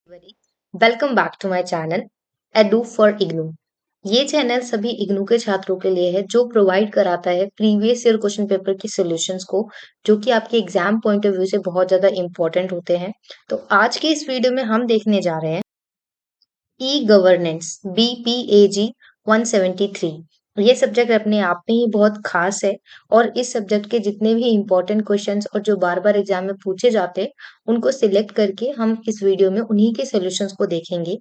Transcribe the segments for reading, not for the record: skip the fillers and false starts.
everybody. Welcome back to my channel Edu for IGNOU. ये channel सभी इग्नू के छात्रों के लिए है जो प्रोवाइड कराता है प्रीवियस ईयर क्वेश्चन पेपर की सॉल्यूशंस को, जो कि आपके एग्जाम पॉइंट ऑफ व्यू से बहुत ज्यादा इंपॉर्टेंट होते हैं। तो आज के इस वीडियो में हम देखने जा रहे हैं ई गवर्नेंस BPAG 173। ये सब्जेक्ट अपने आप में ही बहुत खास है और इस सब्जेक्ट के जितने भी इम्पोर्टेंट क्वेश्चंस और जो बार बार एग्जाम में पूछे जाते हैं उनको सिलेक्ट करके हम इस वीडियो में उन्हीं के सॉल्यूशंस को देखेंगे।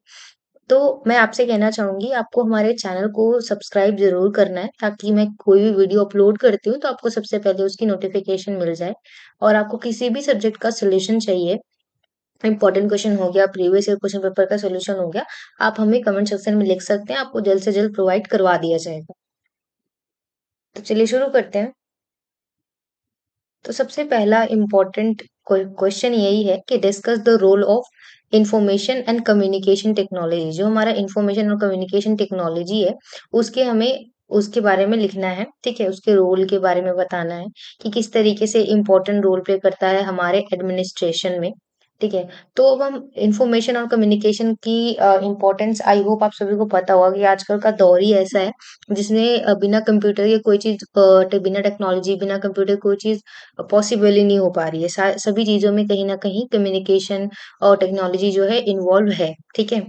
तो मैं आपसे कहना चाहूंगी आपको हमारे चैनल को सब्सक्राइब जरूर करना है ताकि मैं कोई भी वीडियो अपलोड करती हूँ तो आपको सबसे पहले उसकी नोटिफिकेशन मिल जाए। और आपको किसी भी सब्जेक्ट का सोल्यूशन चाहिए, इंपॉर्टेंट क्वेश्चन हो गया, प्रीवियस ईयर क्वेश्चन पेपर का सोल्यूशन हो गया, आप हमें कमेंट सेक्शन में लिख सकते हैं, आपको जल्द से जल्द प्रोवाइड करवा दिया जाएगा। तो चलिए शुरू करते हैं। तो सबसे पहला इम्पोर्टेंट क्वेश्चन यही है कि discuss the role of information and communication technology. जो हमारा इंफॉर्मेशन और कम्युनिकेशन टेक्नोलॉजी है उसके हमें उसके बारे में लिखना है, ठीक है, उसके रोल के बारे में बताना है कि किस तरीके से इम्पोर्टेंट रोल प्ले करता है हमारे एडमिनिस्ट्रेशन में। ठीक है, तो अब हम इंफॉर्मेशन और कम्युनिकेशन की इम्पोर्टेंस, आई होप आप सभी को पता होगा कि आजकल का दौर ही ऐसा है जिसमें बिना कंप्यूटर के कोई चीज, बिना टेक्नोलॉजी, बिना कंप्यूटर कोई चीज पॉसिबल ही नहीं हो पा रही है। सभी चीजों में कहीं ना कहीं कम्युनिकेशन और टेक्नोलॉजी जो है इन्वॉल्व है। ठीक है,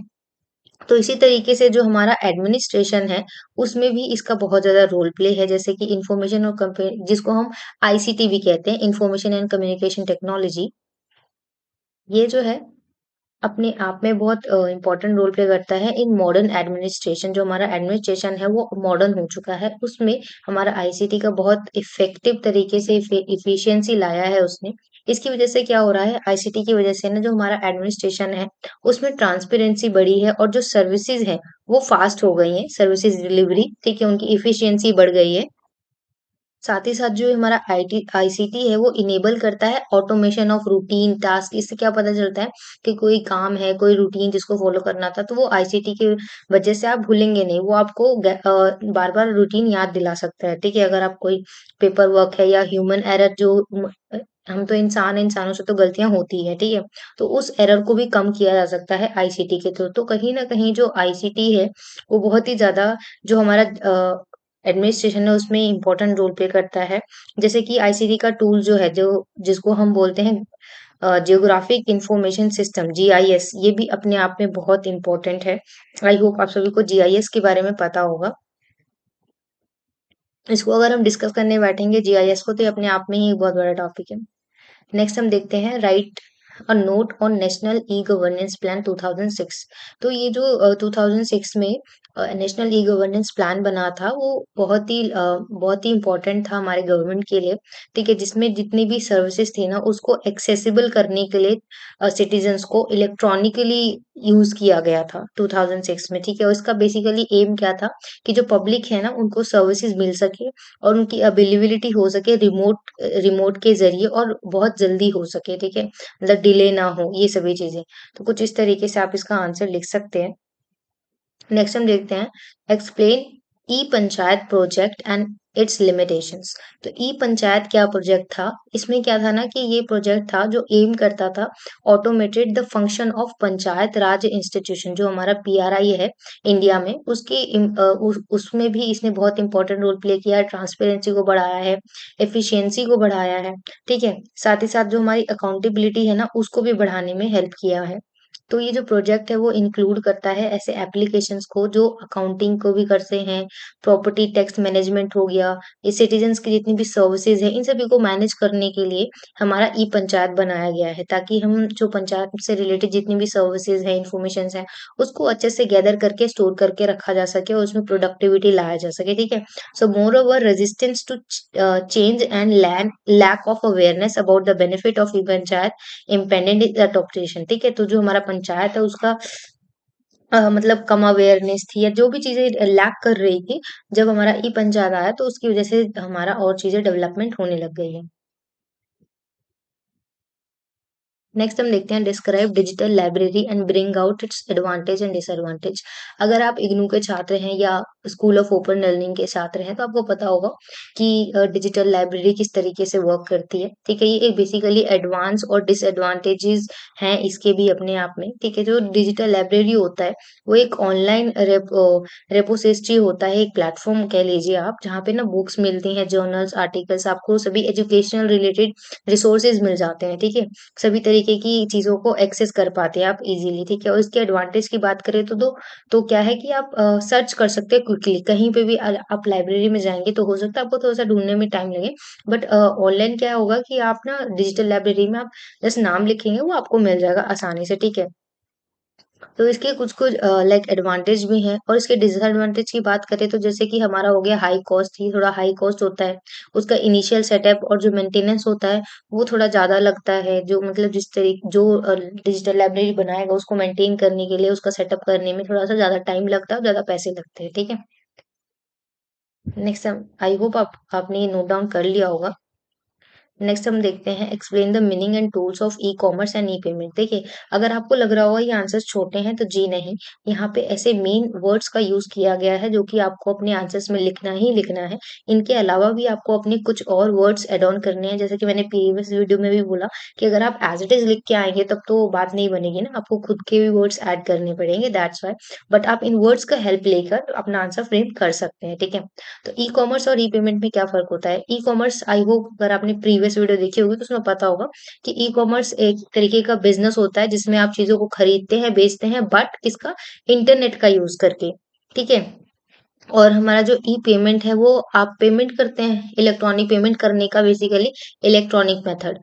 तो इसी तरीके से जो हमारा एडमिनिस्ट्रेशन है उसमें भी इसका बहुत ज्यादा रोल प्ले है, जैसे कि इंफॉर्मेशन और जिसको हम ICT भी कहते हैं, इंफॉर्मेशन एंड कम्युनिकेशन टेक्नोलॉजी। ये जो है अपने आप में बहुत इम्पोर्टेंट रोल प्ले करता है इन मॉडर्न एडमिनिस्ट्रेशन। जो हमारा एडमिनिस्ट्रेशन है वो मॉडर्न हो चुका है, उसमें हमारा ICT का बहुत इफेक्टिव तरीके से इफिशियंसी लाया है उसने। इसकी वजह से क्या हो रहा है, ICT की वजह से ना जो हमारा एडमिनिस्ट्रेशन है उसमें ट्रांसपेरेंसी बढ़ी है और जो सर्विसेज है वो फास्ट हो गई है, सर्विसेज डिलीवरी, ठीक है, उनकी इफिशियंसी बढ़ गई है। साथ ही साथ जो हमारा ICT है वो इनेबल करता है ऑटोमेशन ऑफ रूटीन टास्क। इससे क्या पता चलता है कि कोई काम है, कोई रूटीन जिसको फॉलो करना था, तो वो ICT की वजह से आप भूलेंगे नहीं, वो आपको बार बार रूटीन याद दिला सकता है। ठीक है, अगर आप कोई पेपर वर्क है या ह्यूमन एरर जो हम तो इंसान हैं, इंसानों से तो गलतियां होती है, ठीक है, तो उस एरर को भी कम किया जा सकता है ICT के थ्रू। तो कहीं ना कहीं जो ICT है वो बहुत ही ज्यादा, जो हमारा एडमिनिस्ट्रेशन है उसमें इम्पोर्टेंट रोल प्ले करता है। जैसे कि ICT का टूल जो है, जो जिसको हम बोलते हैं जियोग्राफिक इंफॉर्मेशन सिस्टम, GIS, ये भी अपने आप में बहुत इम्पोर्टेंट है। आई होप आप सभी को GIS के बारे में पता होगा। इसको अगर हम डिस्कस करने बैठेंगे GIS को तो ये अपने आप में ही एक बहुत बड़ा टॉपिक है। नेक्स्ट हम देखते हैं right a note on national e governance plan 2006। तो ये जो 2006 में नेशनल ई गवर्नेंस प्लान बना था वो बहुत ही इम्पोर्टेंट था हमारे गवर्नमेंट के लिए। ठीक है, जिसमें जितनी भी सर्विसेज थी ना उसको एक्सेसिबल करने के लिए सिटीजन्स को इलेक्ट्रॉनिकली यूज किया गया था 2006 में। ठीक है, और इसका बेसिकली एम क्या था कि जो पब्लिक है ना उनको सर्विसेज मिल सके और उनकी अवेलेबिलिटी हो सके रिमोट रिमोट के जरिए और बहुत जल्दी हो सके। ठीक है, मतलब डिले ना हो, ये सभी चीजें। तो कुछ इस तरीके से आप इसका आंसर लिख सकते हैं। नेक्स्ट हम देखते हैं explain E panchayat project and it's limitations. तो ई पंचायत क्या प्रोजेक्ट था, इसमें क्या था ना कि ये प्रोजेक्ट था जो एम करता था automated the function of panchayat Raj institution. जो हमारा PRI है इंडिया में उसके उसमें भी इसने बहुत इंपॉर्टेंट रोल प्ले किया है, ट्रांसपेरेंसी को बढ़ाया है, एफिशिएंसी को बढ़ाया है। ठीक है, साथ ही साथ जो हमारी अकाउंटेबिलिटी है ना उसको भी बढ़ाने में हेल्प किया है। तो ये जो प्रोजेक्ट है वो इंक्लूड करता है ऐसे एप्लीकेशंस को जो अकाउंटिंग को भी करते हैं, प्रॉपर्टी टैक्स मैनेजमेंट हो गया, ये सिटीजन्स की जितनी भी सर्विसेज है इन सभी को मैनेज करने के लिए हमारा ई पंचायत बनाया गया है, ताकि हम जो पंचायत से रिलेटेड जितनी भी सर्विसेज है, इंफॉर्मेशन है, उसको अच्छे से गैदर करके स्टोर करके रखा जा सके और उसमें प्रोडक्टिविटी लाया जा सके। ठीक है, so moreover resistance to change and lack of awareness about the benefit of e panchayat impendent adaptation. ठीक है, तो जो हमारा पंचायत है उसका मतलब कम अवेयरनेस थी या जो भी चीजें लैक कर रही थी, जब हमारा ई पंचायत आया तो उसकी वजह से हमारा और चीजें डेवलपमेंट होने लग गई है। नेक्स्ट हम देखते हैं describe digital library and bring out it's advantage and disadvantage. अगर आप इग्नू के छात्र हैं या स्कूल ऑफ ओपन लर्निंग के छात्र हैं तो आपको पता होगा कि डिजिटल लाइब्रेरी किस तरीके से वर्क करती है। ठीक है, ये बेसिकली एडवांस और डिसएडवांटेजेस हैं इसके भी अपने आप में। ठीक है, जो डिजिटल लाइब्रेरी होता है वो एक ऑनलाइन रेपोसिटरी होता है, एक प्लेटफॉर्म कह लीजिए आप, जहाँ पे ना बुक्स मिलती हैं, जर्नल्स, आर्टिकल्स, आपको सभी एजुकेशनल रिलेटेड रिसोर्सेज मिल जाते हैं। ठीक है, सभी तरीके की चीज़ों को एक्सेस कर पाते हैं आप इज़िली। ठीक है, और इसके एडवांटेज की बात करें तो क्या है कि आप सर्च कर सकते हैं क्विकली, कहीं पे भी आप लाइब्रेरी में जाएँगे तो हो सकता है आपको थोड़ा-सा ढूँढने में टाइम लगे, बट ऑनलाइन क्या होगा कि आप ना डिजिटल लाइब्रेरी में आप जस्ट नाम लिखेंगे वो आपको मिल जाएगा आसानी से। ठीक है, तो इसके कुछ-कुछ लाइक एडवांटेज भी हैं, और इसके डिसएडवांटेज की बात करें तो जैसे कि हमारा हो गया हाई कॉस्ट, ये थोड़ा हाई कॉस्ट होता है। उसका इनिशियल सेटअप और जो मेंटेनेंस होता है वो थोड़ा ज़्यादा लगता है। जो मतलब जो डिजिटल लाइब्रेरी बनाएगा उसको मेंटेन करने के लिए, उसका सेटअप करने में थोड़ा-सा ज़्यादा टाइम लगता है और ज़्यादा पैसे लगते हैं। ठीक है? नेक्स्ट हम आई होप आपने ये नोट डाउन कर लिया होगा। नेक्स्ट हम देखते हैं explain the meaning and tools of e commerce and E payment. देखिए, अगर आपको लग रहा होगा ये आंसर्स छोटे हैं तो जी नहीं, यहाँ पे ऐसे मेन वर्ड्स का यूज किया गया है जो कि आपको अपने आंसर्स में लिखना ही लिखना है। इनके अलावा भी आपको अपने कुछ और वर्ड्स एड ऑन करने हैं, जैसे कि मैंने प्रीवियस वीडियो में भी बोला कि अगर आप एज इट इज लिख के आएंगे तब तो बात नहीं बनेगी ना, आपको खुद के भी वर्ड्स ऐड करने पड़ेंगे, दैट्स वाई। बट आप इन वर्ड्स का हेल्प लेकर अपना आंसर फ्रेम कर सकते हैं। ठीक है, तो ई कॉमर्स और ई पेमेंट में क्या फ़र्क होता है? ई कॉमर्स आई होप अगर आपने प्रीवियस वीडियो देखी होगी तो उसमें पता होगा कि ई कॉमर्स एक तरीके का बिज़नेस होता है जिसमें आप चीज़ों को खरीदते हैं, बेचते हैं, बट किसका? इंटरनेट का यूज़ करके। ठीक है? और हमारा जो ई-पेमेंट है वो आप पेमेंट करते हैं, इलेक्ट्रॉनिक पेमेंट करने का बेसिकली इलेक्ट्रॉनिक मेथड।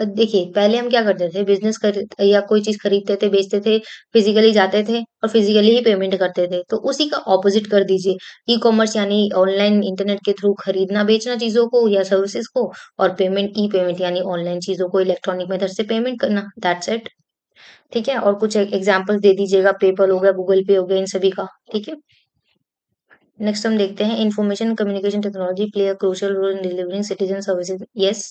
देखिए, पहले हम क्या करते थे, बिज़नेस या कोई चीज़ खरीदते थे, बेचते थे, फिज़िकली जाते थे और फिज़िकली ही पेमेंट करते थे। तो उसी का ऑपोज़िट कर दीजिए। ई-कॉमर्स यानी ऑनलाइन इंटरनेट के थ्रू खरीदना-बेचना चीज़ों को या सर्विसेज़ को, और पेमेंट ई-पेमेंट यानी ऑनलाइन चीज़ों को इलेक्ट्रॉनिक मेथड से पेमेंट करना, दैट्स इट। ठीक है? और कुछ एग्ज़ाम्पल्स दे दीजिएगा, पेपल हो गया, गूगल पे हो गया, इन सभी का। ठीक है? नेक्स्ट हम देखते हैं information communication technology play a crucial role in delivering citizen services. Yes,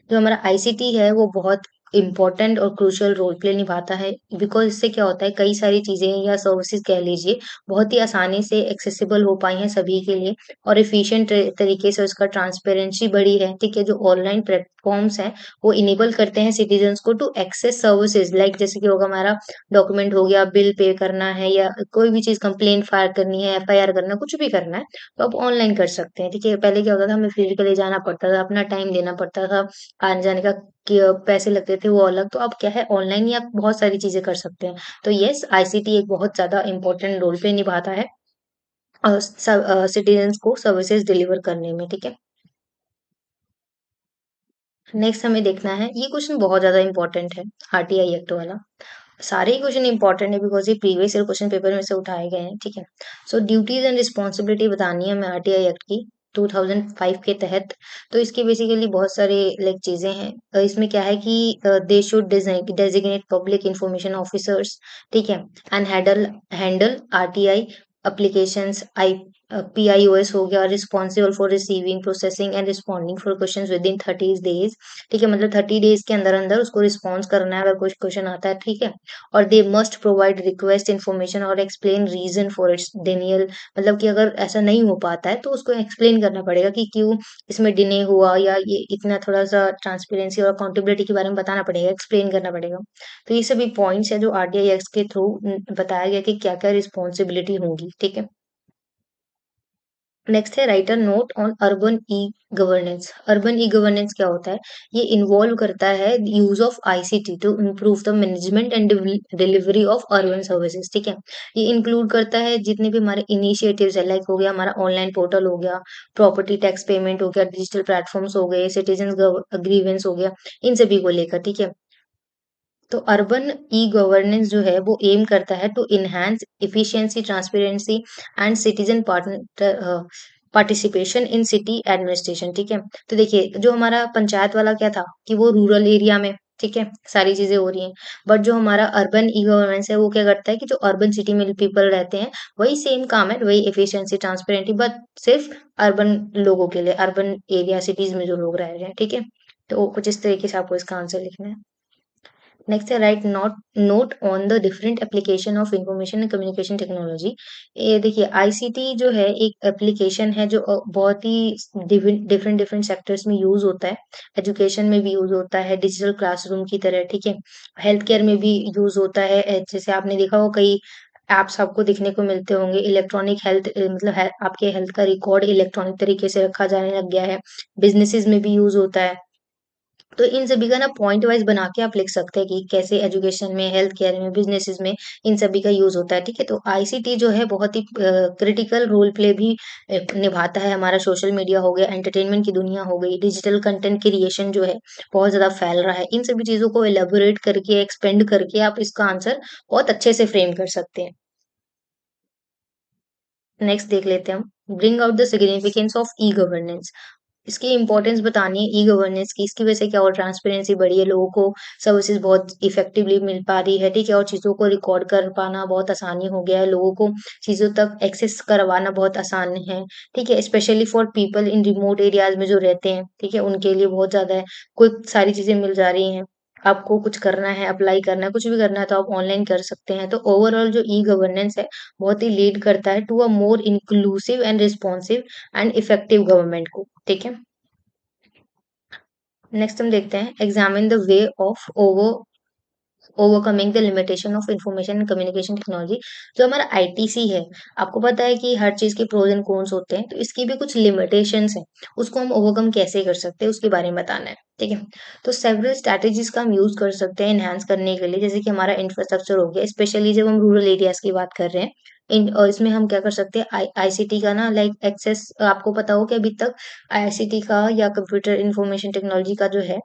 जो हमारा आईसीटी है वो बहुत इंपॉर्टेंट और क्रूशियल रोल प्ले निभाता है, बिकॉज इससे क्या होता है, कई सारी चीजें या सर्विसेज कह लीजिए बहुत ही आसानी से एक्सेसिबल हो पाई हैं सभी के लिए, और एफिशिएंट तरीके से उसका ट्रांसपेरेंसी बढ़ी है। ठीक है, जो ऑनलाइन प्लेटफॉर्म्स हैं वो इनेबल करते हैं सिटीजन्स को टू एक्सेस सर्विसेज, लाइक जैसे कि होगा हमारा डॉक्यूमेंट हो गया, बिल पे करना है या कोई भी चीज़ कंप्लेंट फायर करनी है, एफआईआर करना, कुछ भी करना है, तो आप ऑनलाइन कर सकते हैं। ठीक है, पहले क्या होता था, हमें फिजिकली जाना पड़ता था, अपना टाइम देना पड़ता था, आने-जाने का कि पैसे लगते थे वो अलग। तो अब क्या है, ऑनलाइन ही आप बहुत सारी चीज़ें कर सकते हैं। तो येस, आईसीटी एक बहुत ज़्यादा इम्पोर्टेंट रोल प्ले निभाता है सिटीजन्स को सर्विसेज डिलीवर करने में। ठीक है? नेक्स्ट हमें देखना है, ये क्वेश्चन बहुत ज़्यादा इम्पोर्टेंट है, आरटीआई एक्ट वाला। सारे ही क्वेश्चन इंपॉर्टेंट है बिकॉज़ ये प्रीवियस ईयर क्वेश्चन पेपर में से उठाए गए हैं। ठीक है? सो ड्यूटीज़ एंड रिस्पॉन्सिबिलिटी बतानी है हमें आरटीआई एक्ट की 2005 के तहत। तो इसके बेसिकली बहुत सारे लाइक चीज़ें हैं। इसमें क्या है कि they should designate public information officers. ठीक है? एंड हैंडल आरटीआई एप्लीकेशंस, पीआईओएस हो गया, responsible for receiving, processing and responding for questions with in 30 days. ठीक है, मतलब 30 डेज के अंदर अंदर उसको रिस्पॉन्स करना है अगर कोई क्वेश्चन आता है। ठीक है, और they must provide request information और एक्सप्लेन रीजन फॉर इट्स डिनियल। मतलब कि अगर ऐसा नहीं हो पाता है तो उसको एक्सप्लेन करना पड़ेगा कि क्यों इसमें डिले हुआ, या ये इतना थोड़ा सा ट्रांसपेरेंसी और अकाउंटेबिलिटी के बारे में बताना पड़ेगा, एक्सप्लेन करना पड़ेगा। तो ये सभी पॉइंट्स है जो आरटीआई एक्ट के थ्रू बताया गया कि क्या क्या रिस्पॉन्सिबिलिटी होंगी। ठीक है, नेक्स्ट है write a note on urban e governance. Urban e governance क्या होता है? ये इन्वॉल्व करता है use of ICT to improve the management and delivery of urban services. ठीक है, ये इंक्लूड करता है जितने भी हमारे इनिशिएटिव्स है, लाइक हो गया हमारा ऑनलाइन पोर्टल हो गया, प्रॉपर्टी टैक्स पेमेंट हो गया, डिजिटल प्लेटफॉर्म्स हो गए, सिटीजन ग्रीवेंस हो गया, इन सभी को लेकर। ठीक है, तो अर्बन ई गवर्नेंस जो है वो एम करता है to enhance efficiency, transparency and citizen participation in city administration. ठीक है, तो देखिए जो हमारा पंचायत वाला क्या था कि वो रूरल एरिया में, ठीक है, सारी चीजें हो रही हैं, बट जो हमारा अर्बन ई गवर्नेंस है वो क्या करता है कि जो अर्बन सिटी में पीपल रहते हैं वही सेम काम है, वही एफिशिएंसी, ट्रांसपेरेंटी, बट सिर्फ अर्बन लोगों के लिए, अर्बन एरिया सिटीज में जो लोग रह रहे हैं। ठीक है, तो कुछ इस तरीके से आपको इसका आंसर लिखना है। नेक्स्ट है right note note on the different application of information and communication technology. ये देखिए आईसीटी जो है एक एप्लीकेशन है जो बहुत ही डिफरेंट डिफरेंट सेक्टर्स में यूज होता है। एजुकेशन में भी यूज होता है डिजिटल क्लासरूम की तरह, ठीक है। हेल्थ केयर में भी यूज होता है, जैसे आपने देखा हो कई एप्स आपको दिखने को मिलते होंगे। इलेक्ट्रॉनिक हेल्थ मतलब है, आपके हेल्थ का रिकॉर्ड इलेक्ट्रॉनिक तरीके से रखा जाने लग गया है। बिजनेसेस में भी यूज होता है। तो इन सभी का ना पॉइंट वाइज बना के आप लिख सकते हैं कि कैसे एजुकेशन में, हेल्थ केयर में, बिजनेसेस में इन सभी का यूज होता है, ठीक है। तो आईसीटी जो है बहुत ही क्रिटिकल रोल प्ले भी निभाता है। हमारा सोशल मीडिया हो गया, एंटरटेनमेंट की दुनिया हो गई, डिजिटल कंटेंट क्रिएशन जो है बहुत ज्यादा फैल रहा है। इन सभी चीजों को एलेबोरेट करके, एक्सपेंड करके आप इसका आंसर बहुत अच्छे से फ्रेम कर सकते हैं। नेक्स्ट देख लेते हैं हम, bring out the significance of e governance. इसकी इंपॉर्टेंस बतानी है ई गवर्नेंस की। इसकी वजह से क्या और ट्रांसपेरेंसी बढ़ी है, लोगों को सर्विसेज बहुत इफेक्टिवली मिल पा रही है, ठीक है। और चीजों को रिकॉर्ड कर पाना बहुत आसानी हो गया है, लोगों को चीजों तक एक्सेस करवाना बहुत आसान है, ठीक है। Specially for people in remote areas में जो रहते हैं, ठीक है, उनके लिए बहुत ज्यादा है। कोई सारी चीजें मिल जा रही हैं। आपको कुछ करना है, अप्लाई करना है, कुछ भी करना है तो आप ऑनलाइन कर सकते हैं। तो ओवरऑल जो ई गवर्नेंस है बहुत ही लीड करता है to a more inclusive and responsive and effective government को, ठीक है। नेक्स्ट हम देखते हैं examine the way of overcoming the limitation of information and communication technology. जो हमारा आईटीसी है, आपको पता है कि हर चीज के प्रोज एंड कॉन्स होते हैं, तो इसकी भी कुछ लिमिटेशंस हैं। उसको हम ओवरकम कैसे कर सकते हैं उसके बारे में बताना है, ठीक है। तो सेवरल स्ट्रैटेजीज का हम यूज कर सकते हैं एनहांस करने के लिए, जैसे कि हमारा इंफ्रास्ट्रक्चर हो गया, स्पेशली जब हम रूरल एरियाज की बात कर रहे हैं। और इसमें हम क्या कर सकते हैं, आईसीटी का ना लाइक एक्सेस, आपको पता हो कि अभी तक आईसीटी का या कंप्यूटर इंफॉर्मेशन टेक्नोलॉजी का जो है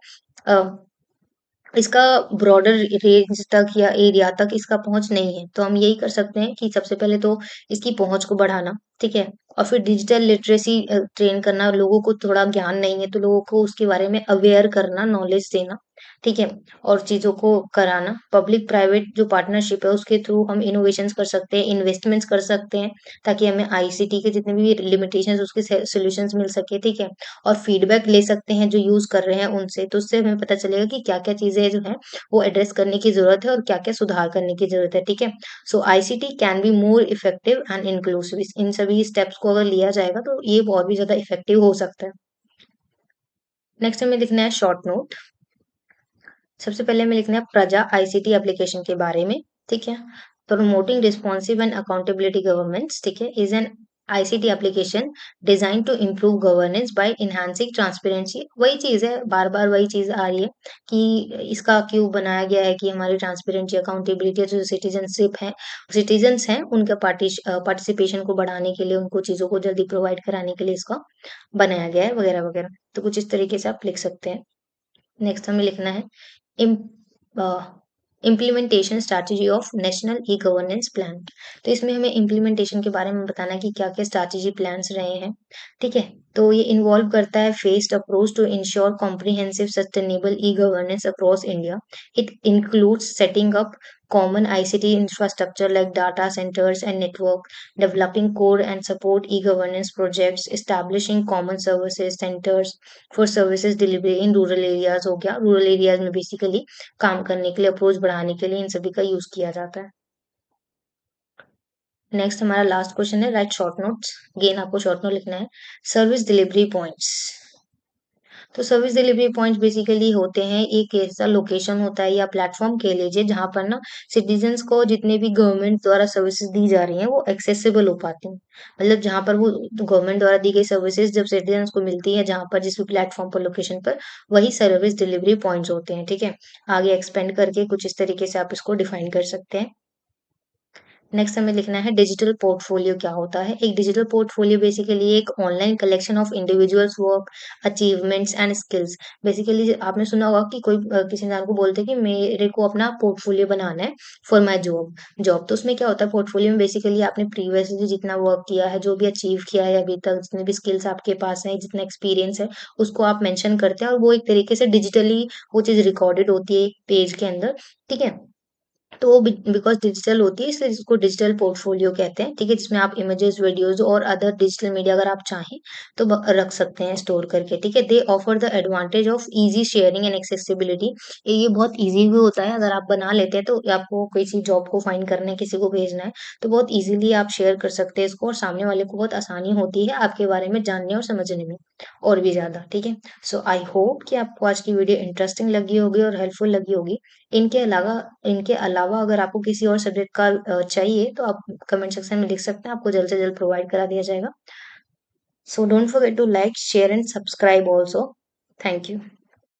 इसका ब्रॉडर रेंज तक या एरिया तक इसका पहुंच नहीं है। तो हम यही कर सकते हैं कि सबसे पहले तो इसकी पहुंच को बढ़ाना, ठीक है। और फिर डिजिटल लिटरेसी ट्रेन करना, लोगों को थोड़ा ज्ञान नहीं है तो लोगों को उसके बारे में अवेयर करना, नॉलेज देना, ठीक है। और चीजों को कराना, पब्लिक प्राइवेट जो पार्टनरशिप है उसके थ्रू हम इनोवेशंस कर सकते हैं, इन्वेस्टमेंट्स कर सकते हैं, ताकि हमें आईसीटी के जितने भी लिमिटेशंस उसके सॉल्यूशंस मिल सके, ठीक है। और फीडबैक ले सकते हैं जो यूज कर रहे हैं उनसे, तो उससे हमें पता चलेगा कि क्या क्या चीजें जो है वो एड्रेस करने की जरूरत है और क्या क्या सुधार करने की जरूरत है, ठीक है। So ICT can be more effective and inclusive. इन सभी स्टेप्स को अगर लिया जाएगा तो ये बहुत भी ज्यादा इफेक्टिव हो सकता है। नेक्स्ट हमें लिखना है शॉर्ट नोट। सबसे पहले हमें लिखना है प्रजा आईसीटी एप्लीकेशन के बारे में, ठीक है। Promoting responsive and accountability governments, ठीक है, is an ICT application design to improve governance by enhancing transparency. वही चीज है, बार बार वही चीज आ रही है कि इसका क्यों बनाया गया है कि हमारी ट्रांसपेरेंसी, अकाउंटेबिलिटी, जो सिटीजनशिप है, सिटीजन्स हैं उनका पार्टिसिपेशन को बढ़ाने के लिए, उनको चीजों को जल्दी प्रोवाइड कराने के लिए इसका बनाया गया है, वगैरह वगैरह। तो कुछ इस तरीके से आप लिख सकते हैं। नेक्स्ट हमें लिखना है implementation strategy of national e governance plan. तो इसमें हमें इम्प्लीमेंटेशन के बारे में बताना है कि क्या क्या स्ट्रैटेजी प्लान्स रहे हैं, ठीक है। तो ये इन्वॉल्व करता है phased approach to ensure comprehensive sustainable e governance across India. It includes setting up common ICT infrastructure like data centers and network, developing core and support e-governance projects, establishing common services centers for services delivery in rural areas। हो गया, rural areas में basically काम करने के लिए, approach बढ़ाने के लिए इन सभी का यूज किया जाता है। नेक्स्ट हमारा लास्ट क्वेश्चन है राइट शॉर्ट नोट्स। अगेन आपको शॉर्ट नोट लिखना है। Service delivery points. तो सर्विस डिलीवरी पॉइंट्स बेसिकली होते हैं एक ऐसा लोकेशन होता है या प्लेटफॉर्म कह लीजिए जहां पर ना सिटीजन्स को जितने भी गवर्नमेंट द्वारा सर्विसेज दी जा रही हैं वो एक्सेसिबल हो पाती हैं। मतलब जहां पर वो गवर्नमेंट द्वारा दी गई सर्विसेज जब सिटीजन्स को मिलती है, जहां पर जिस भी प्लेटफॉर्म पर, लोकेशन पर, वही सर्विस डिलीवरी पॉइंट्स होते हैं, ठीक है। आगे एक्सपेंड करके कुछ इस तरीके से आप इसको डिफाइन कर सकते हैं। नेक्स्ट हमें लिखना है डिजिटल पोर्टफोलियो क्या होता है। एक डिजिटल पोर्टफोलियो बेसिकली एक online collection of individuals work, achievements and skills. Basically आपने सुना होगा कि कोई किसी इंसान को बोलते हैं कि मेरे को अपना पोर्टफोलियो बनाना है फॉर माय जॉब जॉब। तो उसमें क्या होता है, पोर्टफोलियो में बेसिकली आपने प्रीवियसली जितना वर्क किया है, जो भी अचीव किया है अभी तक, जितने भी स्किल्स आपके पास है, जितना एक्सपीरियंस है, उसको आप मेंशन करते हैं और वो एक तरीके से डिजिटली वो चीज रिकॉर्डेड होती है एक पेज के अंदर, ठीक है। तो वो बिकॉज़ डिजिटल होती है इसलिए इसको डिजिटल पोर्टफोलियो कहते हैं, ठीक है? जिसमें आप इमेजेस, वीडियोज़ और अदर डिजिटल मीडिया अगर आप चाहें तो रख सकते हैं स्टोर करके, ठीक है? दे offer the advantage of easy sharing and accessibility. ये बहुत ईज़ी भी होता है, अगर आप बना लेते हैं तो आपको किसी जॉब को फाइंड करना है, किसी को भेजना है, तो बहुत ईज़िली आप शेयर कर सकते हैं इसको और सामने वाले को बहुत आसानी होती है आपके बारे में जानने और समझने में और भी ज़्यादा, ठीक है? सो आई होप कि आपको आज की वीडियो इंटरेस्टिंग लगी होगी और हेल्पफुल लगी होगी। इनके अलावा अगर आपको किसी और सब्जेक्ट का चाहिए तो आप कमेंट सेक्शन में लिख सकते हैं, आपको जल्द से जल्द प्रोवाइड करा दिया जाएगा। So don't forget to like, share and subscribe also. Thank you.